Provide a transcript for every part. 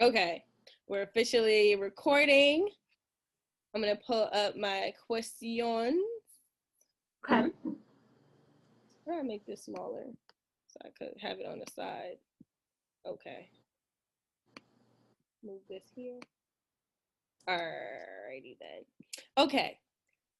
Okay, we're officially recording. I'm gonna pull up my questions. Okay. Try to make this smaller so I could have it on the side. Okay. Move this here. Alrighty then. Okay.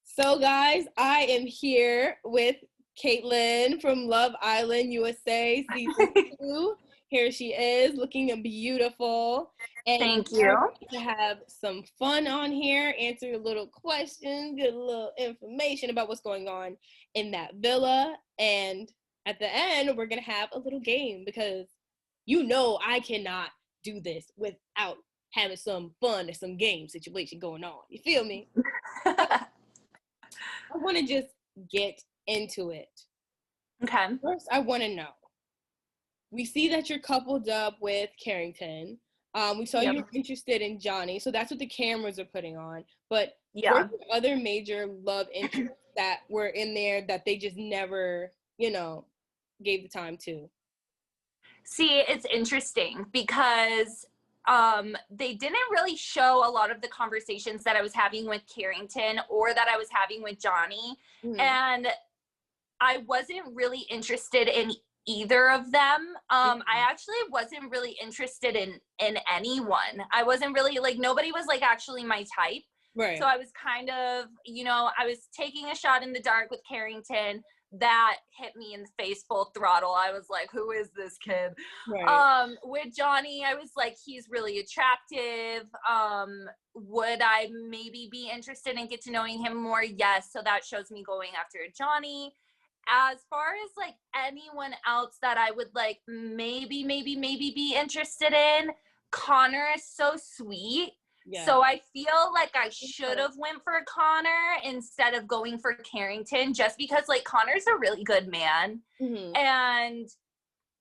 So guys, I am here with Kaitlynn from Love Island USA season 2. Here she is, looking beautiful. And Thank we're you. going to have some fun on here, answer a little questions, get a little information about what's going on in that villa. And at the end, we're going to have a little game because you know I cannot do this without having some fun or some game situation going on. You feel me? I want to just get into it. Okay. First, I want to know. We see that you're coupled up with Carrington. We saw you were interested in Johnny, so that's what the cameras are putting on. But were there other major love interests that were in there that they just never, gave the time to? See, it's interesting because they didn't really show a lot of the conversations that I was having with Carrington or that I was having with Johnny. Mm-hmm. And I wasn't really interested in either of them. I actually wasn't really interested in anyone. I wasn't really, like, nobody was, like, actually my type. Right. So I was kind of, I was taking a shot in the dark with Carrington. That hit me in the face full throttle. I was like, who is this kid? Right. With Johnny, I was like, he's really attractive. Would I maybe be interested in get to knowing him more? Yes. So that shows me going after Johnny. As far as like anyone else that I would like maybe be interested in, Connor is so sweet. Yeah. So I feel like I should have went for Connor instead of going for Carrington, just because like Connor's a really good man. Mm-hmm. And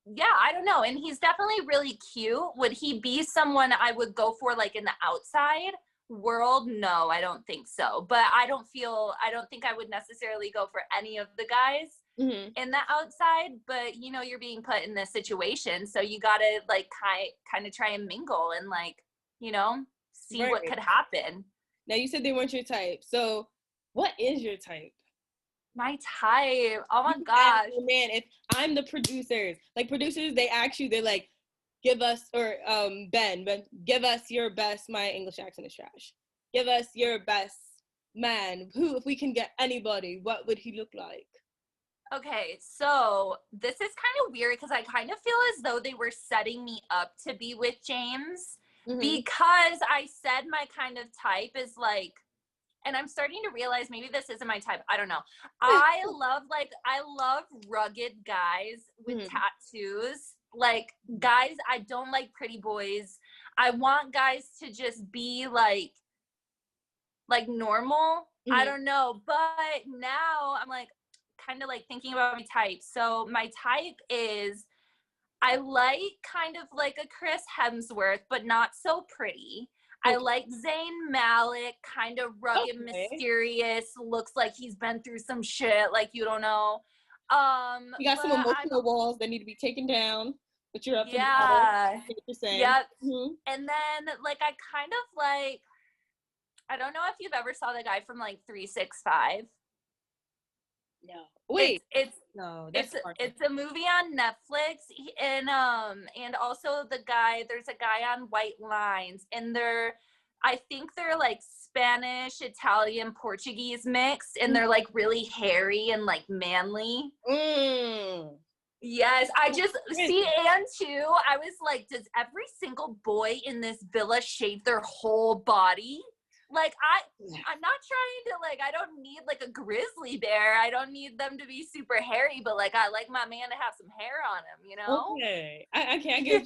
yeah, I don't know. And he's definitely really cute. Would he be someone I would go for like in the outside world? No, I don't think so. But I don't think I would necessarily go for any of the guys in the outside. But you're being put in this situation, so you gotta like kind of try and mingle and like see what could happen. Now you said they weren't your type, so what is your type? My type, oh my gosh, man, if I'm the producers, they ask you, they're like, give us, or Ben, but give us your best. My English accent is trash. Give us your best man. Who, if we can get anybody, what would he look like? Okay, so this is kind of weird because I kind of feel as though they were setting me up to be with James, because I said my kind of type is like, and I'm starting to realize maybe this isn't my type. I don't know. I love rugged guys with tattoos. Like guys, I don't like pretty boys. I want guys to just be like normal. I don't know. But now I'm like kind of like thinking about my type. So my type is, I like kind of like a Chris Hemsworth, but not so pretty. I like Zayn Malik, kind of rugged, mysterious, looks like he's been through some shit, like you don't know. You got some emotional walls that need to be taken down, but you're up to yeah. Yep. And then like I kind of like, I don't know if you've ever saw the guy from like 365. No. Wait. It's a movie on Netflix, and also there's a guy on White Lines, and I think they're like Spanish, Italian, Portuguese mixed, and they're like really hairy and like manly. Yes, I just see, and too, I was like, does every single boy in this villa shave their whole body? Like, I'm not trying to, like, I don't need, like, a grizzly bear. I don't need them to be super hairy, but, like, I like my man to have some hair on him, you know? Okay. I get you.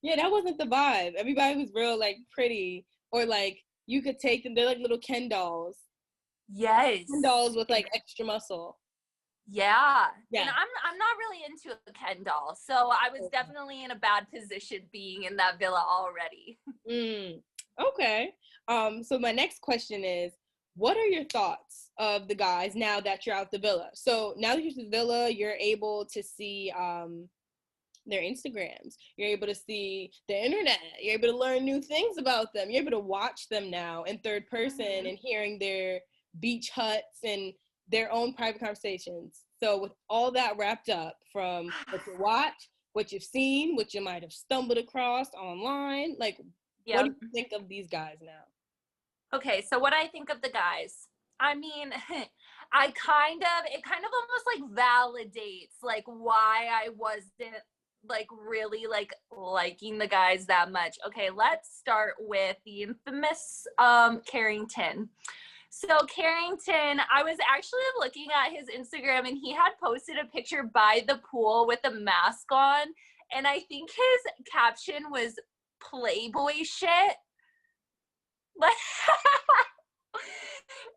Yeah, that wasn't the vibe. Everybody was real, like, pretty, or, like, you could take them. They're like little Ken dolls. Yes. Ken dolls with, like, extra muscle. Yeah. And I'm not really into a Ken doll, so I was definitely in a bad position being in that villa already. Okay. So my next question is, what are your thoughts of the guys now that you're out the villa? So now that you're at the villa, you're able to see their Instagrams. You're able to see the internet. You're able to learn new things about them. You're able to watch them now in third person and hearing their beach huts and their own private conversations. So with all that wrapped up from what you watch, what you've seen, what you might have stumbled across online, like, what do you think of these guys now? Okay, so what I think of the guys, I mean, it kind of almost like validates like why I wasn't like really like liking the guys that much. Okay, let's start with the infamous Carrington. So Carrington, I was actually looking at his Instagram and he had posted a picture by the pool with a mask on, and I think his caption was Playboy shit. Like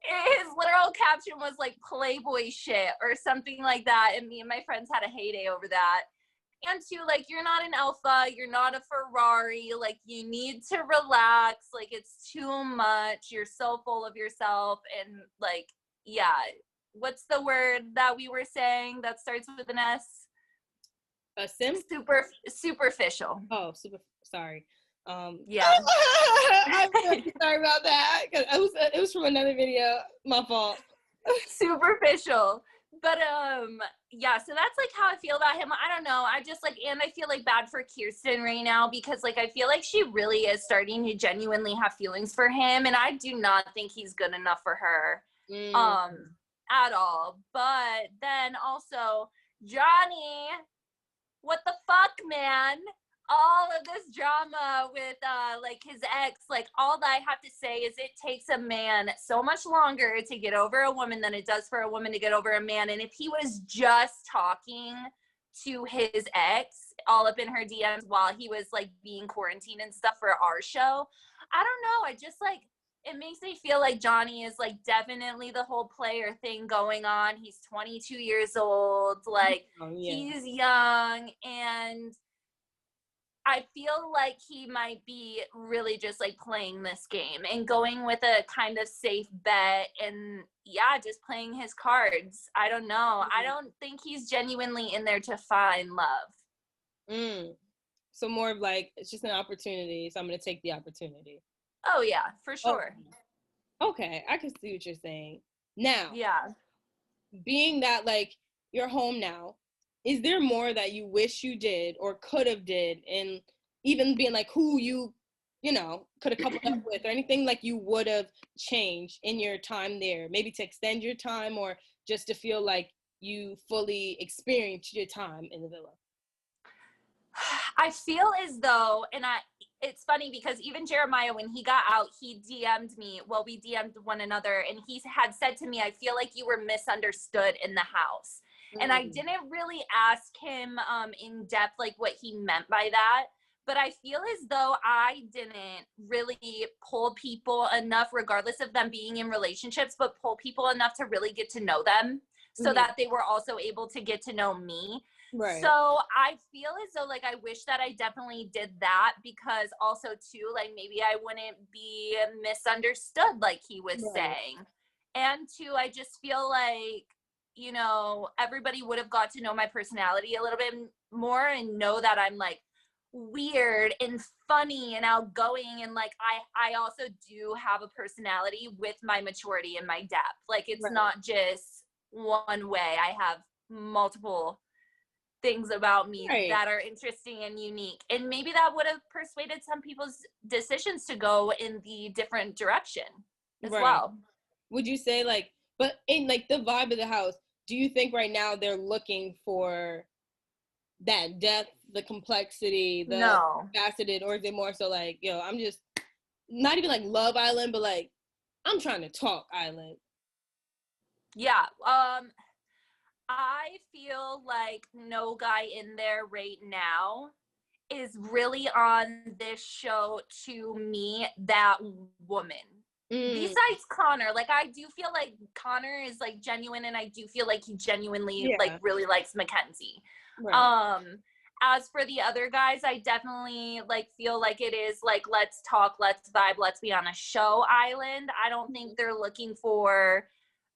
his literal caption was like Playboy shit or something like that, and me and my friends had a heyday over that. And two, like, you're not an alpha, you're not a Ferrari, like, you need to relax, like, it's too much, you're so full of yourself, and like, yeah, what's the word that we were saying that starts with an S? A sim? Superficial. Oh, sorry. Yeah. I'm really sorry about that. It was from another video. My fault. Superficial. But yeah, so that's like how I feel about him. I don't know. I just like, and I feel like bad for Kirsten right now because like I feel like she really is starting to genuinely have feelings for him, and I do not think he's good enough for her at all. But then also Johnny, what the fuck, man? All of this drama with like his ex, like all that I have to say is it takes a man so much longer to get over a woman than it does for a woman to get over a man. And if he was just talking to his ex all up in her DMs while he was like being quarantined and stuff for our show, I don't know. I just like, it makes me feel like Johnny is like definitely the whole player thing going on. He's 22 years old, like he's young, and I feel like he might be really just like playing this game and going with a kind of safe bet and yeah, just playing his cards. I don't know. I don't think he's genuinely in there to find love. So more of like, it's just an opportunity, so I'm going to take the opportunity. Oh yeah, for sure. Okay, I can see what you're saying. Now, yeah, being that like you're home now, is there more that you wish you did or could have did, and even being like who you know could have coupled up with, or anything like you would have changed in your time there, maybe to extend your time or just to feel like you fully experienced your time in the villa? I feel as though, and it's funny because even Jeremiah, when he got out, he DM'd me. Well, we DM'd one another, and he had said to me, I feel like you were misunderstood in the house. And I didn't really ask him in depth, like what he meant by that. But I feel as though I didn't really pull people enough, regardless of them being in relationships, but pull people enough to really get to know them so that they were also able to get to know me. Right. So I feel as though like I wish that I definitely did that, because also too, like maybe I wouldn't be misunderstood like he was saying. And two, I just feel like, you know, everybody would have got to know my personality a little bit more and know that I'm like weird and funny and outgoing, and like I also do have a personality with my maturity and my depth. Like it's not just one way. I have multiple things about me that are interesting and unique, and maybe that would have persuaded some people's decisions to go in the different direction as well. Would you say like, but in like the vibe of the house, do you think right now they're looking for that depth, the complexity, the faceted, or is it more so like, yo, I'm just not even like Love Island, but like I'm trying to talk Island? Yeah. I feel like no guy in there right now is really on this show to meet that woman. Besides Connor, like I do feel like Connor is like genuine, and I do feel like he genuinely like really likes Mackenzie. As for the other guys, I definitely like feel like it is like, let's talk, let's vibe, let's be on a show island. I don't think they're looking for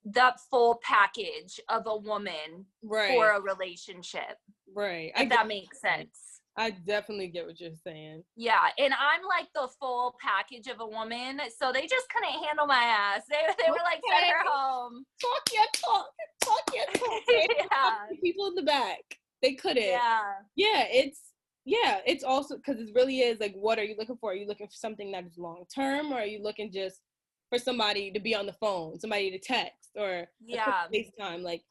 the full package of a woman for a relationship. Right. If that makes sense. I definitely get what you're saying. Yeah, and I'm like the full package of a woman, so they just couldn't handle my ass. They were like, send her home. Talk your talk. Talk your talk. Right? Yeah. People in the back. They couldn't. Yeah. It's also because it really is like, what are you looking for? Are you looking for something that is long term, or are you looking just for somebody to be on the phone, somebody to text, or a quick FaceTime? Like,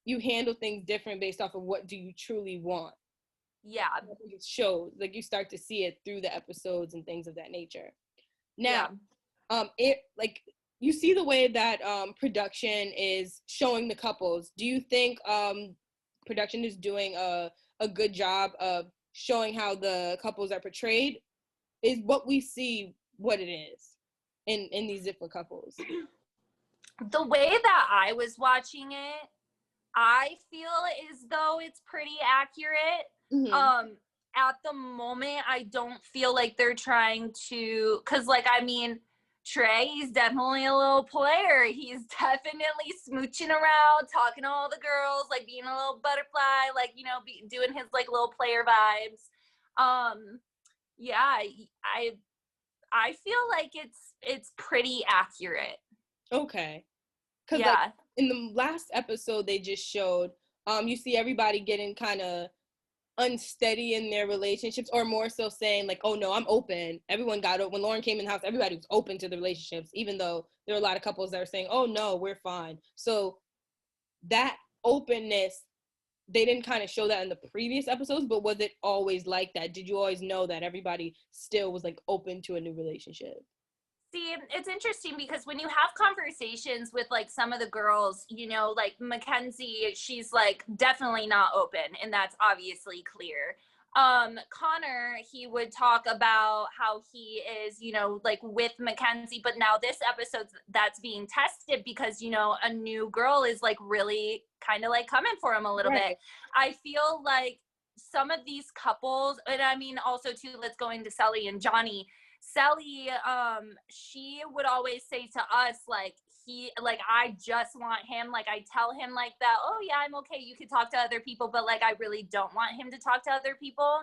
you handle things different based off of what do you truly want. Yeah. I think it shows, like, you start to see it through the episodes and things of that nature. Now, it like, you see the way that production is showing the couples. Do you think production is doing a good job of showing how the couples are portrayed? Is what we see what it is in these different couples? The way that I was watching it, I feel as though it's pretty accurate. Mm-hmm. At the moment, I don't feel like they're trying to, because, like, I mean, Trey, he's definitely a little player. He's definitely smooching around, talking to all the girls, like being a little butterfly, like, you know, doing his like little player vibes. Yeah, I feel like it's pretty accurate. Okay. Because, Yeah. like, in the last episode they just showed, you see everybody getting kind of unsteady in their relationships, or more so saying like, oh no, I'm open. Everyone got it. When Lauren came in the house, everybody was open to the relationships, even though there were a lot of couples that were saying, oh no, we're fine. So that openness, they didn't kind of show that in the previous episodes, but was it always like that? Did you always know that everybody still was like open to a new relationship? See, it's interesting because when you have conversations with like some of the girls, you know, like Mackenzie, she's like definitely not open, and that's obviously clear. Connor, he would talk about how he is, you know, like with Mackenzie, but now this episode that's being tested because, you know, a new girl is like really kind of like coming for him a little bit. I feel like some of these couples, and I mean also too, let's go into Sally and Johnny. Sally, she would always say to us, like, I just want him. Like, I tell him like that, oh yeah, I'm okay. You could talk to other people, but like, I really don't want him to talk to other people.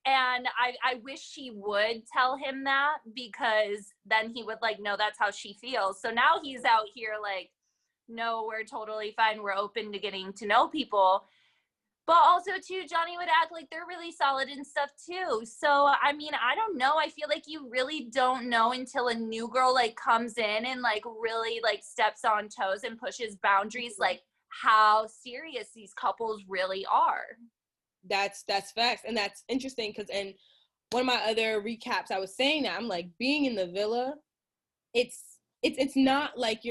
And I wish she would tell him that, because then he would like, no, that's how she feels. So now he's out here like, no, we're totally fine. We're open to getting to know people. But also too, Johnny would act like they're really solid and stuff too. So I mean, I don't know. I feel like you really don't know until a new girl like comes in and like really like steps on toes and pushes boundaries, like how serious these couples really are. That's facts, and that's interesting because in one of my other recaps, I was saying that I'm like, being in the villa, it's not like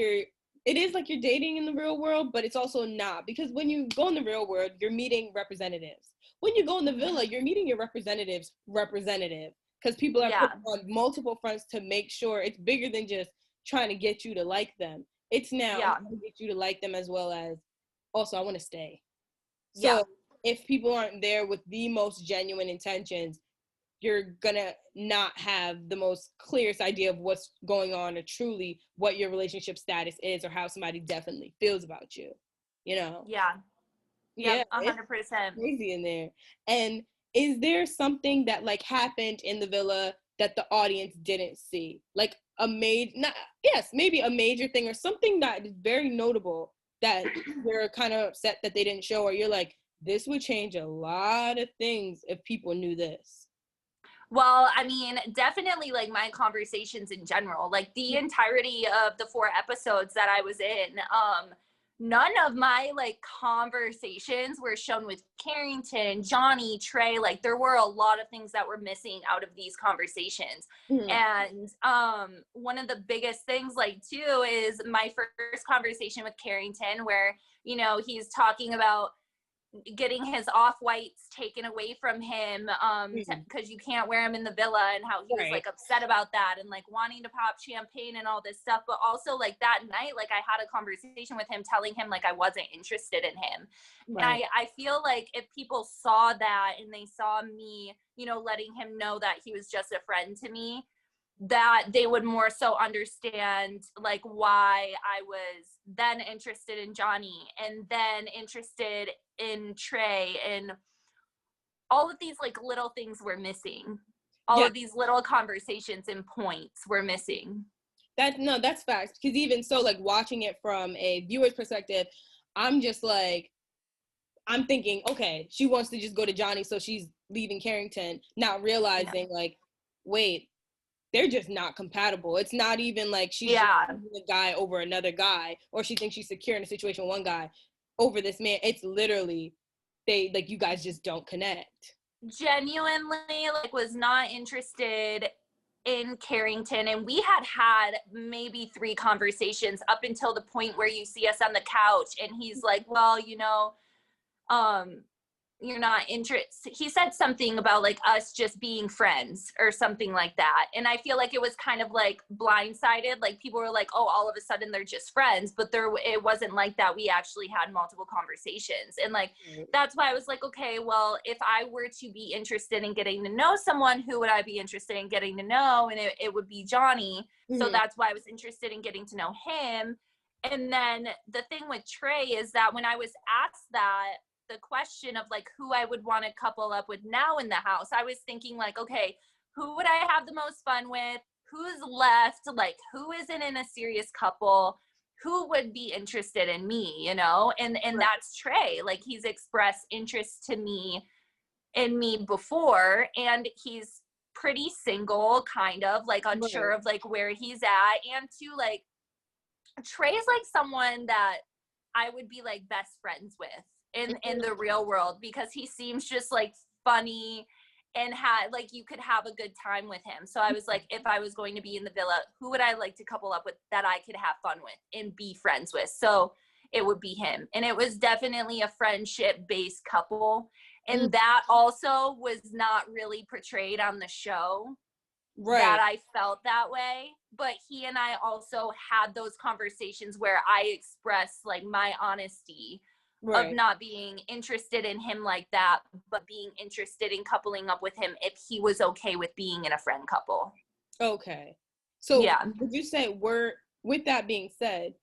it is like you're dating in the real world, but it's also not, because when you go in the real world, you're meeting representatives. When you go in the villa, you're meeting your representative, because people are putting on multiple fronts to make sure it's bigger than just trying to get you to like them. It's now trying to get you to like them, as well as also I want to stay. So if people aren't there with the most genuine intentions, you're gonna not have the most clearest idea of what's going on, or truly what your relationship status is, or how somebody definitely feels about you, you know? Yeah. 100%. Crazy in there. And is there something that like happened in the villa that the audience didn't see? Like maybe a major thing, or something that is very notable that you're kind of upset that they didn't show, or you're like, this would change a lot of things if people knew this? Well, I mean, definitely like my conversations in general, like the entirety of the 4 episodes that I was in, none of my like conversations were shown with Carrington, Johnny, Trey. Like there were a lot of things that were missing out of these conversations. And one of the biggest things like too is my first conversation with Carrington, where, you know, he's talking about getting his off-whites taken away from him because you can't wear them in the villa, and how he was like upset about that, and like wanting to pop champagne and all this stuff. But also like that night, like I had a conversation with him telling him like I wasn't interested in him. And I feel like if people saw that and they saw me, you know, letting him know that he was just a friend to me, that they would more so understand like why I was then interested in Johnny, and then interested in Trey, and all of these like little things were missing. All of these little conversations and points were missing. That's facts. Because even so, like watching it from a viewer's perspective, I'm just like, I'm thinking, okay, she wants to just go to Johnny, so she's leaving Carrington, not realizing like, wait, they're just not compatible. It's not even like she's just a guy over another guy, or she thinks she's secure in a situation with one guy over this man. It's literally you guys just don't connect. Genuinely, like, was not interested in Carrington, and we had maybe 3 conversations up until the point where you see us on the couch and he's like, well, you're not interested. He said something about like us just being friends or something like that. And I feel like it was kind of like blindsided. Like people were like, oh, all of a sudden they're just friends, but it wasn't like that. We actually had multiple conversations. And like, that's why I was like, okay, well, if I were to be interested in getting to know someone, who would I be interested in getting to know? And it would be Johnny. So that's why I was interested in getting to know him. And then the thing with Trey is that when I was asked the question of like who I would want to couple up with now in the house, I was thinking like, okay, who would I have the most fun with? Who's left? Like, who isn't in a serious couple? Who would be interested in me, And that's Trey. Like, he's expressed interest in me before, and he's pretty single, kind of like unsure of like where he's at. And too, like, Trey's like someone that I would be like best friends with in the real world, because he seems just like funny and like you could have a good time with him. So I was like, if I was going to be in the villa, who would I like to couple up with that I could have fun with and be friends with? So it would be him. And it was definitely a friendship based couple. And that also was not really portrayed on the show. That I felt that way, but he and I also had those conversations where I expressed like my honesty of not being interested in him like that, but being interested in coupling up with him if he was okay with being in a friend couple. Okay. So would you say, with that being said,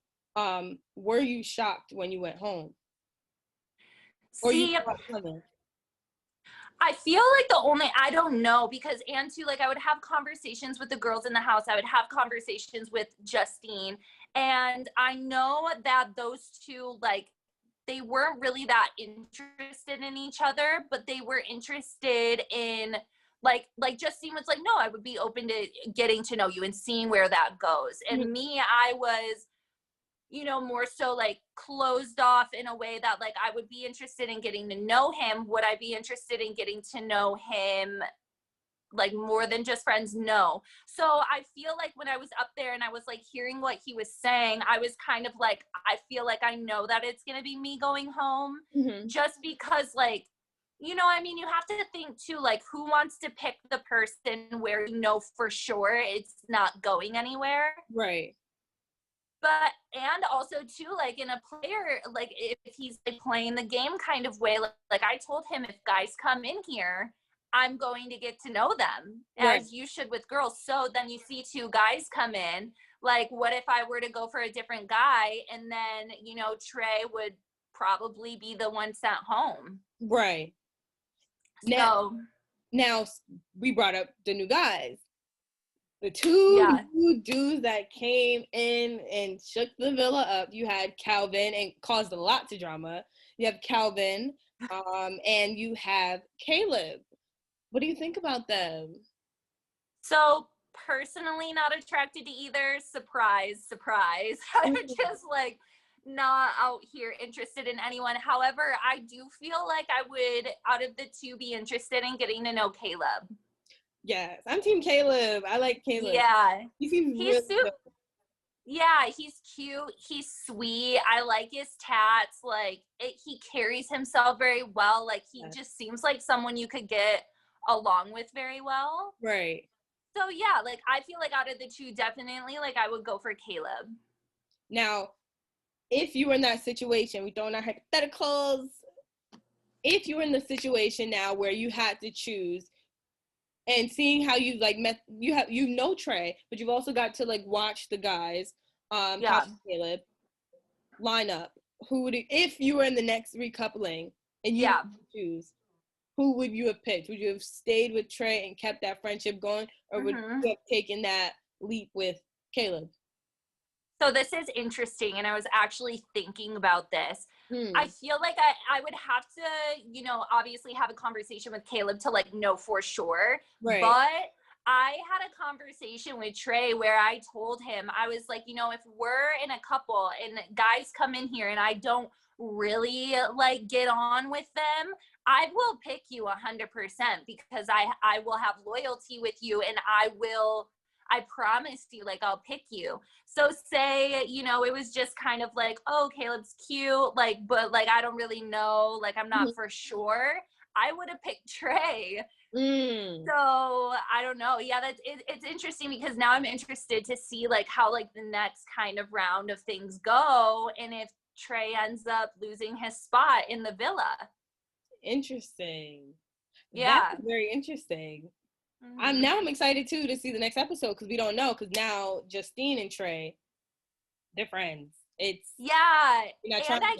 were you shocked when you went home? Or See, I feel like I don't know, because like I would have conversations with the girls in the house. I would have conversations with Justine, and I know that those two, like, they weren't really that interested in each other, but they were interested in like Justine was like, no, I would be open to getting to know you and seeing where that goes. And me, I was, more so like closed off in a way that like I would be interested in getting to know him. Would I be interested in getting to know him like more than just friends? No. So I feel like when I was up there and I was like hearing what he was saying, I was kind of like, I feel like I know that it's going to be me going home, just because like, you have to think too, like, who wants to pick the person where for sure it's not going anywhere. Right. But, and also too, like in a player, like if he's like playing the game kind of way, like I told him, if guys come in here, I'm going to get to know them, as you should with girls. So then you see 2 guys come in, like, what if I were to go for a different guy, and then, Trey would probably be the one sent home. Right. Now we brought up the new guys. The two new dudes that came in and shook the villa up. You had Calvin, and caused a lot of drama. You have Calvin, and you have Caleb. What do you think about them? So personally, not attracted to either. Surprise, surprise. I'm just like not out here interested in anyone. However, I do feel like I would, out of the 2, be interested in getting to know Caleb. Yes, I'm team Caleb. I like Caleb. Yeah. He seems really good. Yeah, he's cute. He's sweet. I like his tats. Like, he carries himself very well. Like, he just seems like someone you could get along with very well. Right. So, yeah, like, I feel like out of the 2, definitely, like, I would go for Caleb. Now, if you were in that situation, we don't know hypotheticals. If you were in the situation now where you had to choose, and seeing how you like met, Trey, but you've also got to like watch the guys, Caleb, line up. If you were in the next recoupling and you had to choose, who would you have picked? Would you have stayed with Trey and kept that friendship going, or would you have taken that leap with Caleb? So this is interesting, and I was actually thinking about this. I feel like I would have to, you know, obviously have a conversation with Caleb to like know for sure. Right. But I had a conversation with Trey where I told him, I was like, you know, if we're in a couple and guys come in here and I don't really like get on with them, I will pick you 100% because I will have loyalty with you, and I promise you, like, I'll pick you. So say, you know, it was just kind of like, oh, Caleb's cute, like, but like, I don't really know, like, I'm not for sure. I would have picked Trey. So I don't know. Yeah, it's interesting because now I'm interested to see like how like the next kind of round of things go, and if Trey ends up losing his spot in the villa. Interesting. Yeah. That's very interesting. I'm excited too to see the next episode because we don't know, because now Justine and Trey, they're friends. And I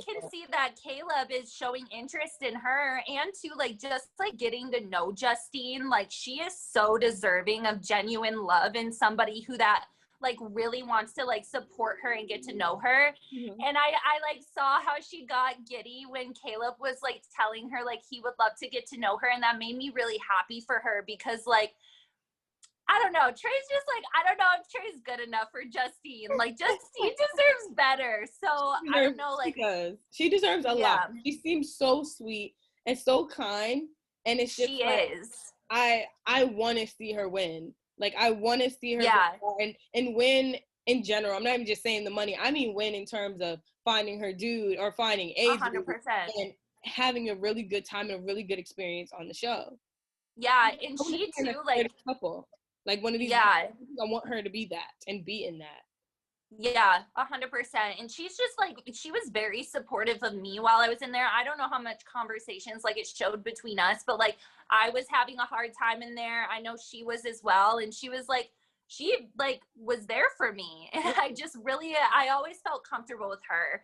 can see that Caleb is showing interest in her, and to like just like getting to know Justine. Like, she is so deserving of genuine love and somebody who that like really wants to like support her and get to know her. And I like saw how she got giddy when Caleb was like telling her like he would love to get to know her, and that made me really happy for her because like, I don't know, Trey's just like, I don't know if Trey's good enough for Justine. Like, Justine deserves better. So I don't know, like, because she deserves a lot. She seems so sweet and so kind, and it's just she like, is. I want to see her win. Like, I want to see her and win in general. I'm not even just saying the money. I mean win in terms of finding her dude or finding a 100%. and having a really good time and a really good experience on the show. Yeah, and she too, like, couple. Like one of these, I want her to be that and be in that. Yeah, 100%. And she's just like, she was very supportive of me while I was in there. I don't know how much conversations like it showed between us, but like I was having a hard time in there. I know she was as well. And she was like, she like was there for me. And I just really, I always felt comfortable with her.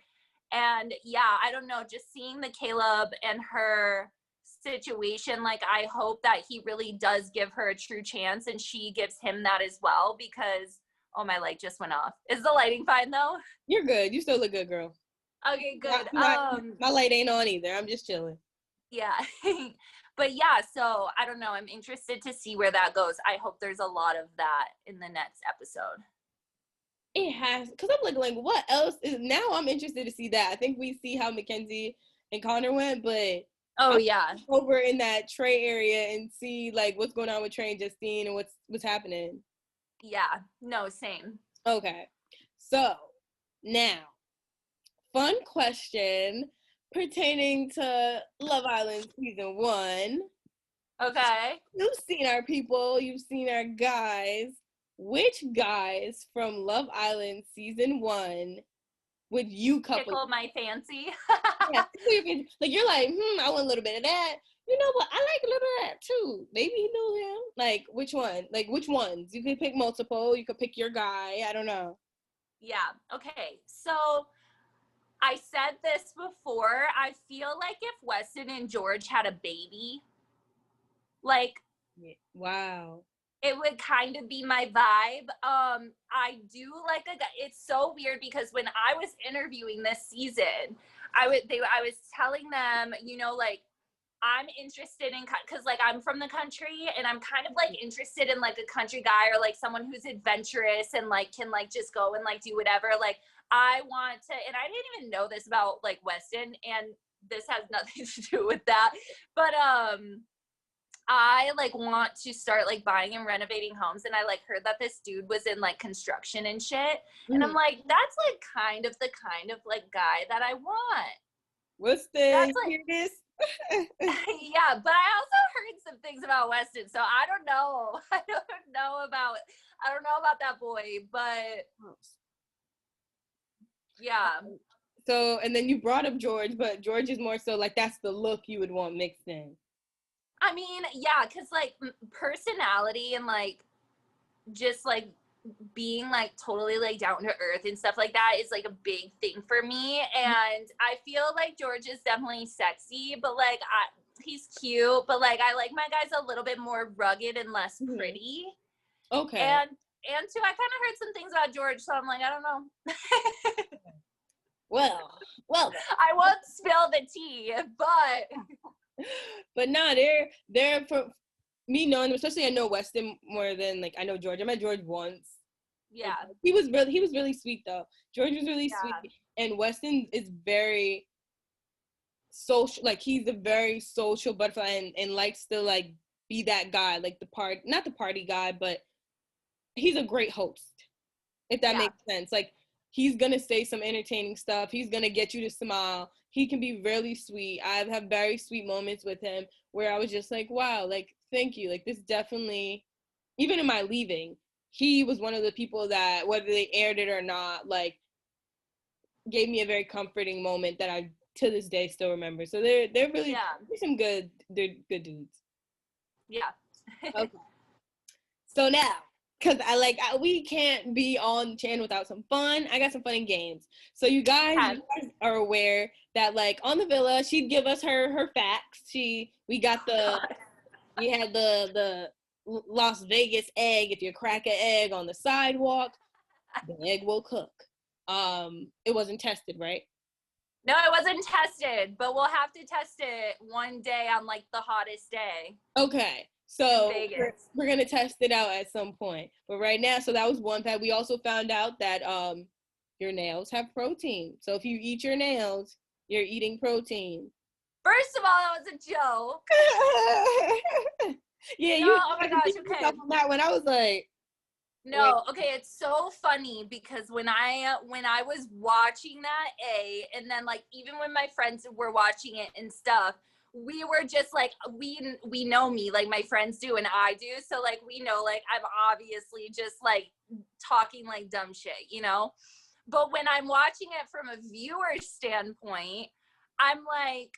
And yeah, I don't know, just seeing the Caleb and her situation, like I hope that he really does give her a true chance and she gives him that as well, because oh, my light just went off. Is the lighting fine though? You're good. You still look good, girl. Okay, good. My light ain't on either. I'm just chilling. Yeah. But yeah, so I don't know. I'm interested to see where that goes. I hope there's a lot of that in the next episode. It has, because I'm looking like, what else is, now I'm interested to see that. I think we see how Mackenzie and Connor went, but I'm over in that Trey area and see like what's going on with Trey and Justine and what's happening. Yeah, no, same. Okay, so now, fun question pertaining to Love Island season 1. Okay. You've seen our people, you've seen our guys. Which guys from Love Island season 1 would you couple? Tickle my fancy. Yeah, like you're like, I want a little bit of that. You know what? I like a little of that too. Maybe you knew him. Like, which one? Like, which ones? You could pick multiple. You could pick your guy. I don't know. Yeah. Okay. So I said this before. I feel like if Weston and George had a baby, like, wow, it would kind of be my vibe. I do like a guy. It's so weird because when I was interviewing this season, I was telling them, you know, like, I'm interested in, because like I'm from the country and I'm kind of like interested in like a country guy or like someone who's adventurous and like can like just go and like do whatever. Like I want to, and I didn't even know this about like Weston, and this has nothing to do with that, but I like want to start like buying and renovating homes, and I like heard that this dude was in like construction and shit, and I'm like, that's like kind of like guy that I want. What's the weirdest? Yeah, but I also heard some things about Weston, so I don't know. I don't know about that boy, but yeah. So, and then you brought up George, but George is more so like that's the look you would want mixed in. I mean, yeah, because like personality and like just like being like totally like down to earth and stuff like that is like a big thing for me, and I feel like George is definitely sexy, but like he's cute, but like I like my guys a little bit more rugged and less pretty. Okay. And too, I kind of heard some things about George, so I'm like, I don't know. well, I won't spill the tea, but no, they're for me knowing them, especially I know Weston more than like I know George. I met George once. Yeah. He was really sweet though. George was really sweet, and Weston is very social. Like he's a very social butterfly and likes to like be that guy, like not the party guy, but he's a great host. If that makes sense. Like he's gonna say some entertaining stuff. He's gonna get you to smile. He can be really sweet. I've had very sweet moments with him where I was just like, wow, like thank you. Like this definitely, even in my leaving, he was one of the people that, whether they aired it or not, like gave me a very comforting moment that I to this day still remember. So they're really they're good dudes. Yeah. Okay. So now, because we can't be on the channel without some fun. I got some fun and games. So you guys are aware that like on the villa, she'd give us her facts. We had the Las Vegas egg. If you crack an egg on the sidewalk, the egg will cook. It wasn't tested, right? No, it wasn't tested, but we'll have to test it one day on like the hottest day. Okay. So we're going to test it out at some point. But right now, so that was one fact. We also found out that your nails have protein. So if you eat your nails, you're eating protein. First of all, that was a joke. Yeah, oh my gosh, okay. On that one, I was like, no, okay, it's so funny because when I was watching that and then like even when my friends were watching it and stuff, we were just like we know me, like my friends do and I do, so like we know like I'm obviously just like talking like dumb shit, you know? But when I'm watching it from a viewer standpoint, I'm like,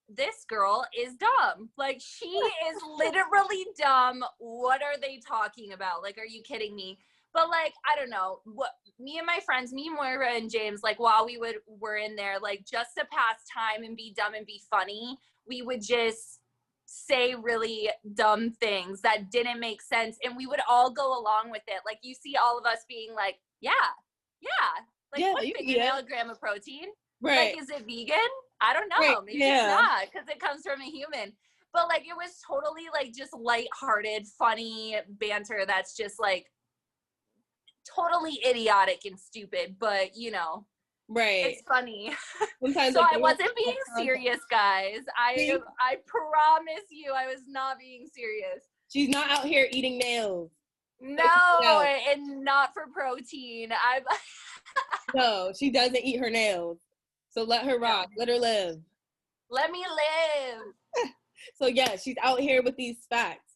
this girl is dumb. Like she is literally dumb. What are they talking about? Like, are you kidding me? But like, I don't know what me and my friends, me, Moira and James, like while were in there, like just to pass time and be dumb and be funny, we would just say really dumb things that didn't make sense. And we would all go along with it. Like you see all of us being like, yeah. Like what milligram of protein? Right. Like, is it vegan? I don't know. Right. Maybe it's not because it comes from a human. But like, it was totally like just lighthearted, funny banter that's just like totally idiotic and stupid. But you know, it's funny. Sometimes, so I wasn't being serious, guys. I promise you, I was not being serious. She's not out here eating nails. No, and not for protein. No, she doesn't eat her nails. So let her rock. Let her live. Let me live. So yeah, she's out here with these facts.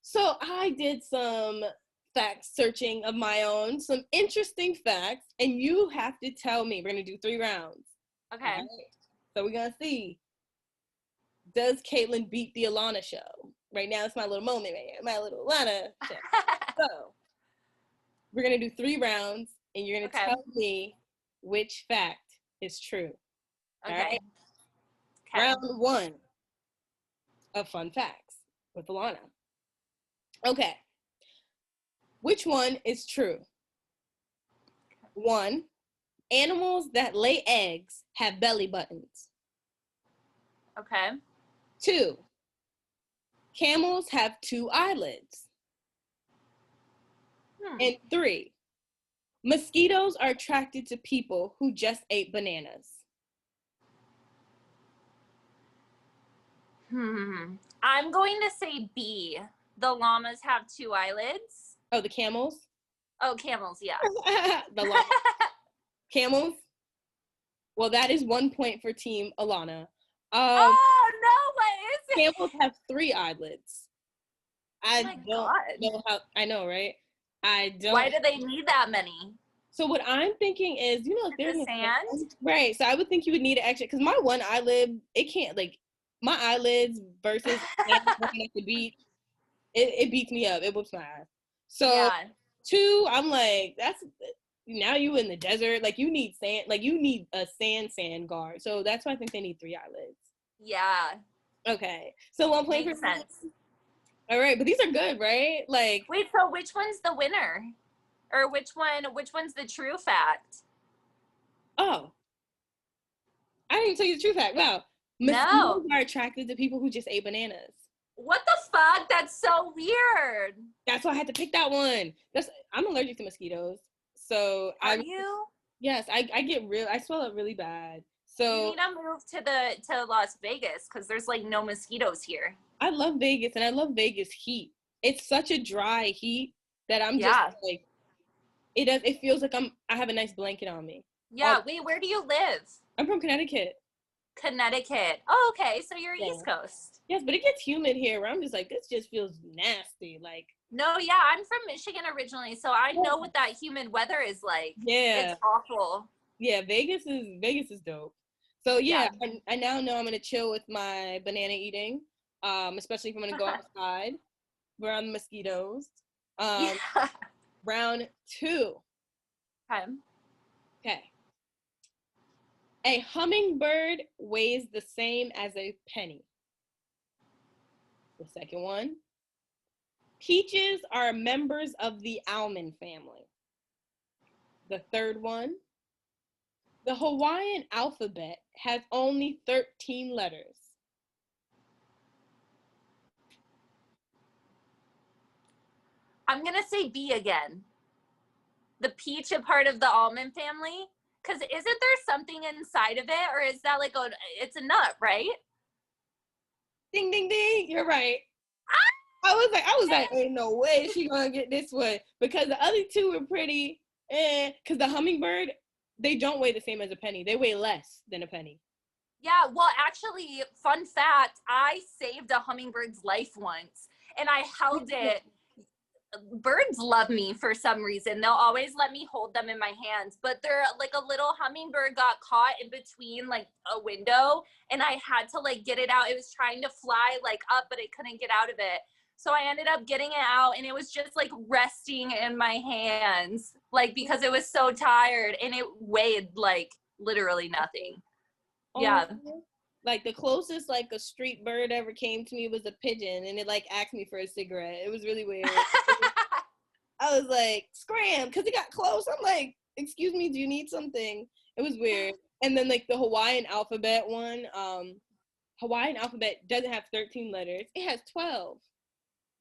So I did some fact searching of my own, some interesting facts, and you have to tell me. We're going to do 3 rounds. Okay. Right? So we're going to see, does Kaitlynn beat the Alana show? Right now, it's my little moment right here, my little Alana show. So we're going to do 3 rounds, and you're going to tell me which fact is true. Okay. All right? Round 1 of fun facts with Alana. Okay. Which one is true? 1, animals that lay eggs have belly buttons. Okay. 2, camels have 2 eyelids. And 3, mosquitoes are attracted to people who just ate bananas. I'm going to say B. The llamas have 2 eyelids. Oh, the camels? Oh, camels, yeah. The llamas. Camels? Well, that is 1 point for Team Alana. Oh, no, what is it? Camels have 3 eyelids. I don't know how, I know, right? I don't. Why do they need that many? So what I'm thinking is, you know, if there's sand? Right, so I would think you would need an extra, because my one eyelid, it can't, like, my eyelids versus looking at the beach, it beats me up. It whoops my ass. So 2, I'm like, that's, now you in the desert, like you need sand, like you need a sand guard. So that's why I think they need 3 eyelids. Yeah. Okay. So 1 point Makes for me. sense. All right, but these are good, right? Like, Wait, so which one's the winner? Or which one's the true fact? oh, I didn't even tell you the true fact. Wow. No. Mosquitoes are attracted to people who just ate bananas. What the fuck? That's so weird. That's why I had to pick that one. I'm allergic to mosquitoes. So Are you? yes, I swell up really bad. You So need to move to Las Vegas because there's like no mosquitoes here. I love Vegas and I love Vegas heat. It's such a dry heat that I'm just Yeah. like it feels like I have a nice blanket on me. Yeah. Wait, where do you live? I'm from Connecticut. Connecticut. Oh, okay. So you're Yeah. East Coast. Yes, but it gets humid here where I'm just like, this just feels nasty. Like, No, yeah, I'm from Michigan originally, so I know what that humid weather is like. yeah. It's awful. Yeah, Vegas is dope. So yeah, Yeah. I now know I'm gonna chill with my banana eating, especially if I'm gonna go outside around the mosquitoes. Yeah. Round 2. Okay. Okay. A hummingbird weighs the same as a penny. The second one. Peaches are members of the almond family. The third one. The Hawaiian alphabet has only 13 letters. I'm gonna say B again. The peach, a part of the almond family? Because isn't there something inside of it, or is that like it's a nut, right? Ding, ding, ding. You're right. I was like, ain't no way she gonna get this one because the other two were pretty. Because the hummingbird, they don't weigh the same as a penny. They weigh less than a penny. Yeah, well, actually, fun fact, I saved a hummingbird's life once, and I held it. Birds love me for some reason. They'll always let me hold them in my hands, but they're like a little hummingbird got caught in between like a window, and I had to like get it out. It was trying to fly like up, but it couldn't get out of it. So I ended up getting it out, and it was just like resting in my hands, like because it was so tired, and it weighed like literally nothing. Yeah. Like the closest like a street bird ever came to me was a pigeon, and it like asked me for a cigarette. It was really weird. I was like, scram, because it got close. I'm like, excuse me, do you need something? It was weird. And then like the Hawaiian alphabet one, Hawaiian alphabet doesn't have 13 letters. It has 12.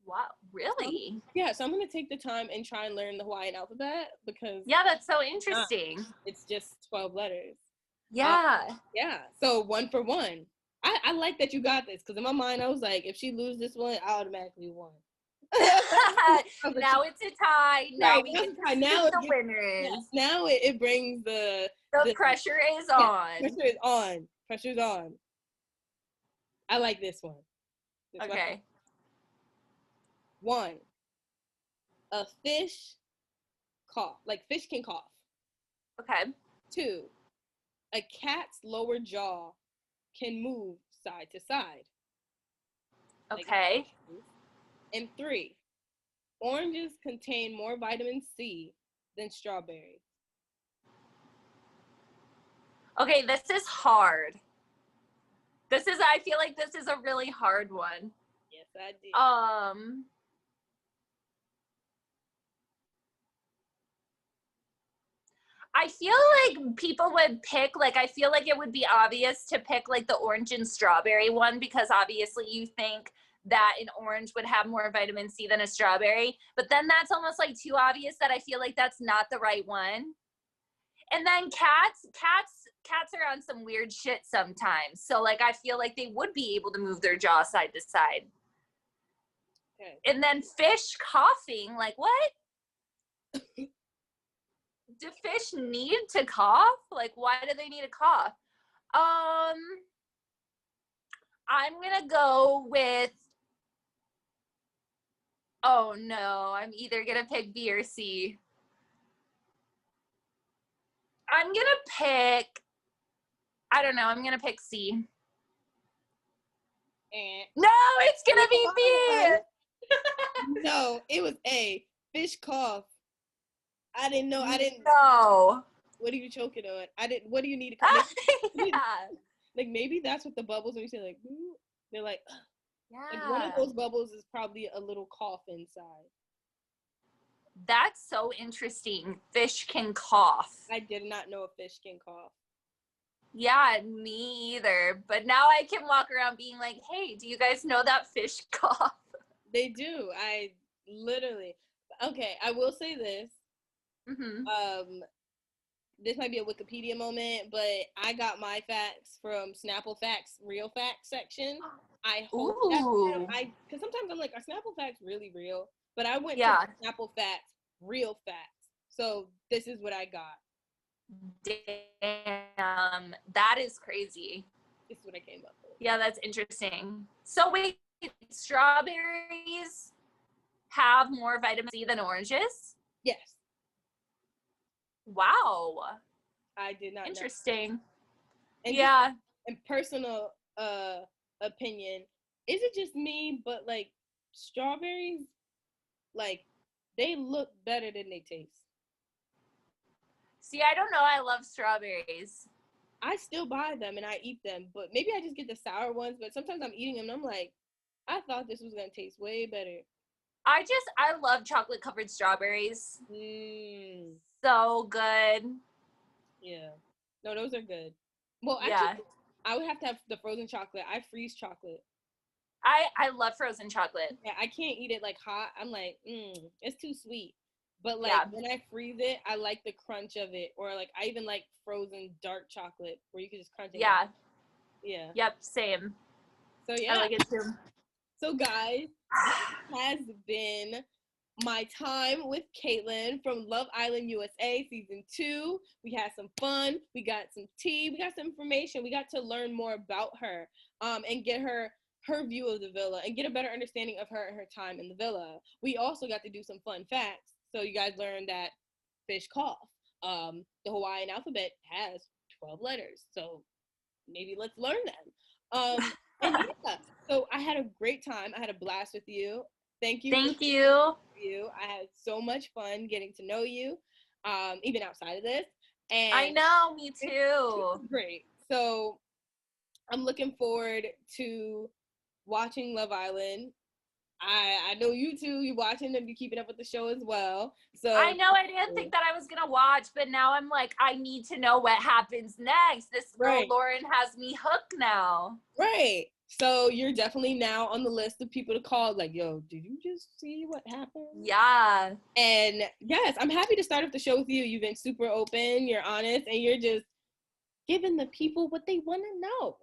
Wow, really? Yeah, so I'm gonna take the time and try and learn the Hawaiian alphabet because Yeah, that's so interesting. it's just 12 letters. Yeah. Yeah, so 1 for 1. I like that you got this because in my mind I was like, if she loses this one, I automatically won. Now it's a tie. Now Right, we now get it's to a tie. see Now the winners. yes, now it brings The pressure is yeah, on. pressure is on. Pressure's on. I like this one. Okay. 1. A fish cough. Like fish can cough. Okay. 2. A cat's lower jaw can move side to side. Okay. And 3. Oranges contain more vitamin C than strawberries. Okay, this is hard. I feel like this is a really hard one. Yes, I did. I feel like people would pick, like, I feel like it would be obvious to pick, like, the orange and strawberry one because obviously you think that an orange would have more vitamin C than a strawberry. But then that's almost, like, too obvious that I feel like that's not the right one. And then cats are on some weird shit sometimes. So, like, I feel like they would be able to move their jaw side to side. Okay. And then fish coughing, like, what? Do fish need to cough? Like, why do they need to cough? I'm gonna go with, oh no, I'm either gonna pick B or C. I'm gonna pick, I don't know, I'm gonna pick C. No, it's gonna be B. No, it was A. Fish cough. I didn't know. No. What are you choking on? What do you need to cough? Yeah. Like maybe that's what the bubbles when you say like, ooh. They're like one of Yeah. those bubbles is probably a little cough inside. That's so interesting. Fish can cough. I did not know a fish can cough. Yeah, me either. But now I can walk around being like, hey, do you guys know that fish cough? They do. I literally. Okay, I will say this. Mm-hmm. This might be a Wikipedia moment, but I got my facts from Snapple Facts Real Facts section. I hope that Ooh. because sometimes I'm like, are Snapple Facts really real? But I went to Yeah. Snapple Facts Real Facts, so this is what I got. Damn, that is crazy. This is what I came up with. Yeah, that's interesting. So wait, strawberries have more vitamin C than oranges? Yes. Wow. I did not know. Interesting. And yeah. In personal opinion, is it just me, but like strawberries, like they look better than they taste. See, I don't know. I love strawberries. I still buy them and I eat them, but maybe I just get the sour ones. But sometimes I'm eating them and I'm like, I thought this was gonna taste way better. I love chocolate covered strawberries. So good. Yeah. No, those are good. Well, actually, I would have to have the frozen chocolate. I freeze chocolate. I love frozen chocolate. Yeah, I can't eat it like hot. I'm like, it's too sweet. But like when I freeze it, I like the crunch of it. Or like I even like frozen dark chocolate where you can just crunch it. Yeah. Out. Yeah. Yep, same. So yeah. I like it too. So guys, this has been my time with Kaitlynn from Love Island USA season 2. We had some fun. We got some tea. We got some information. We got to learn more about her and get her view of the villa and get a better understanding of her and her time in the villa. We also got to do some fun facts. So you guys learned that fish cough. The Hawaiian alphabet has 12 letters. So maybe let's learn them. And yeah, so I had a great time. I had a blast with you. Thank you. Thank you. I had so much fun getting to know you, even outside of this. And I know, me too. Great. So I'm looking forward to watching Love Island. I know you too. You watching them. You keeping up with the show as well. So I know I didn't think that I was gonna watch, but now I'm like, I need to know what happens next. This girl Lauren has me hooked now. Right. So you're definitely now on the list of people to call. Like, yo, did you just see what happened? Yeah. And yes, I'm happy to start off the show with you. You've been super open. You're honest, and you're just giving the people what they want to know.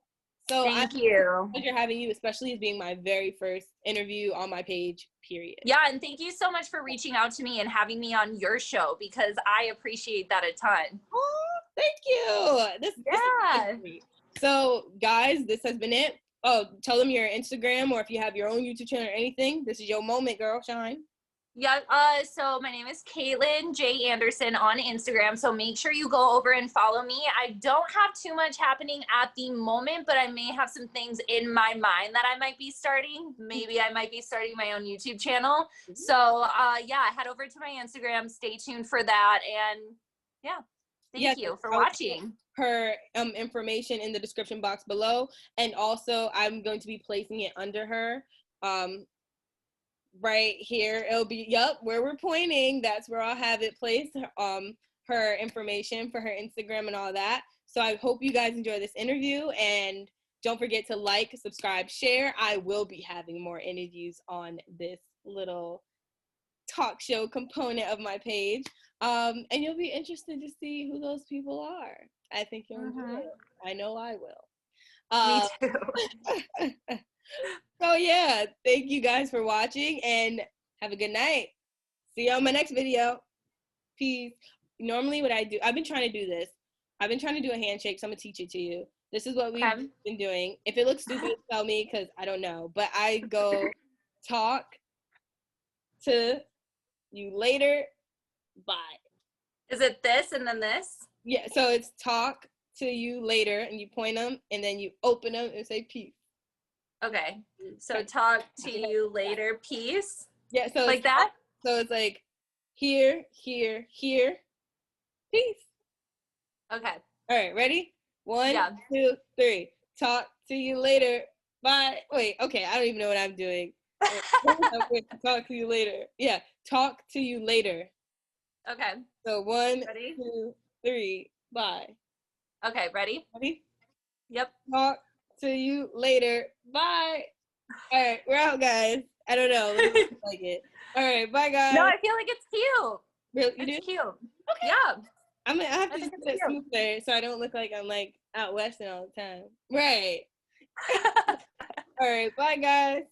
So thank you. Pleasure having you, especially as being my very first interview on my page, period. Yeah, and thank you so much for reaching out to me and having me on your show because I appreciate that a ton. Oh, thank you. This so guys, this has been it. Oh, tell them your Instagram or if you have your own YouTube channel or anything. This is your moment, girl. Shine. Yeah, so my name is Kaitlynn J. Anderson on Instagram, so make sure you go over and follow me. I don't have too much happening at the moment, but I may have some things in my mind that I might be starting. Maybe I might be starting my own YouTube channel. So, yeah, head over to my Instagram. Stay tuned for that, and yeah, thank you for watching. Her information in the description box below, and also I'm going to be placing it under her. Right here, it'll be where we're pointing. That's where I'll have it placed. Her information for her Instagram and all that. So I hope you guys enjoy this interview, and don't forget to like, subscribe, share. I will be having more interviews on this little talk show component of my page, and you'll be interested to see who those people are. I think you'll enjoy it. I know I will. Me too. So yeah, thank you guys for watching and have a good night. See you on my next video. Peace. Normally what I do, I've been trying to do this. I've been trying to do a handshake, so I'm gonna teach it to you. This is what we've been doing. If it looks stupid, tell me because I don't know. But I go talk to you later. Bye. Is it this and then this? Yeah, so it's talk to you later and you point them and then you open them and say peace. Okay, so talk to you later, peace. Yeah, so like that. So it's like here, here, here, peace. Okay. All right, ready? 1, 2, 3. Talk to you later. Bye. Bye. Wait, okay, I don't even know what I'm doing. Wait, talk to you later. Yeah, talk to you later. Okay. So 1, Ready? 2, 3, bye. Okay, ready? Ready? Yep. Talk to you later. Bye. All right, we're out, guys. I don't know. Let me like it. All right, bye, guys. No, I feel like it's cute. Really, you It's do? cute. Okay. Yeah. I have I to think just it's do that cute. smoother so I don't look like I'm like out westing all the time. Right. All right, bye, guys.